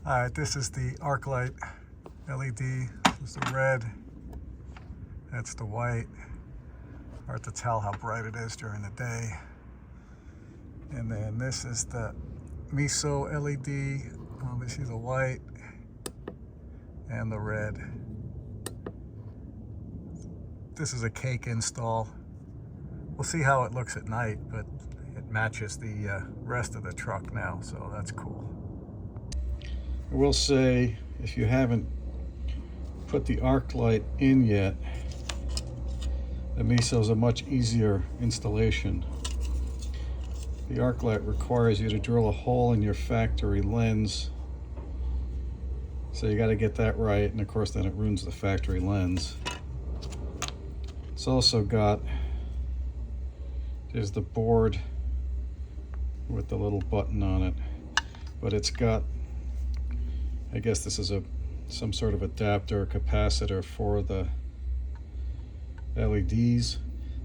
All right, this is the ArcLight LED. This is the red. That's the white. Hard to tell how bright it is during the day. And then this is the Meso LED. Obviously the white and the red. This is a cake install. We'll see how it looks at night, but it matches the rest of the truck now, so that's cool. I will say, if you haven't put the ArcLight in yet, the Meso is a much easier installation. The ArcLight requires you to drill a hole in your factory lens, so you got to get that right, and of course then it ruins the factory lens. It's also got, there's the board with the little button on it, but it's got, I guess this is some sort of adapter or capacitor for the LEDs.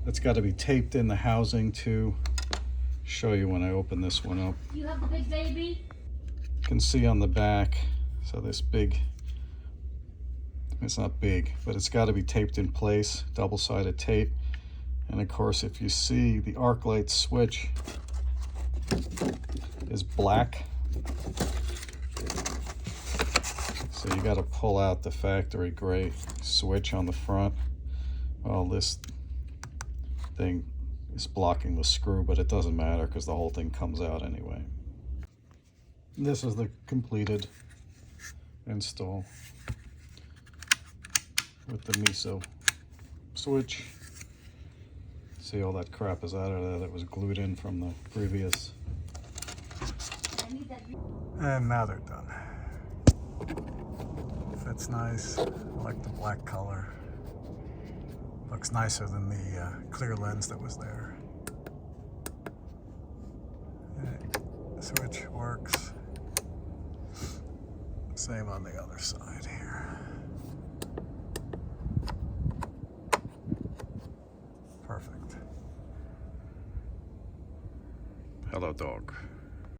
That's got to be taped in the housing to show you when I open this one up. You have the big baby? You can see on the back, so this big, it's not big, but it's got to be taped in place, double-sided tape. And of course, if you see, the ArcLight switch is black. So you got to pull out the factory gray switch on the front. Well, this thing is blocking the screw, but it doesn't matter because the whole thing comes out anyway. This is the completed install with the Meso switch. See, all that crap is out of there that was glued in from the previous. And now they're done. Fits nice. I like the black color. Looks nicer than the clear lens that was there. The switch works. Same on the other side here. Perfect. Hello, dog.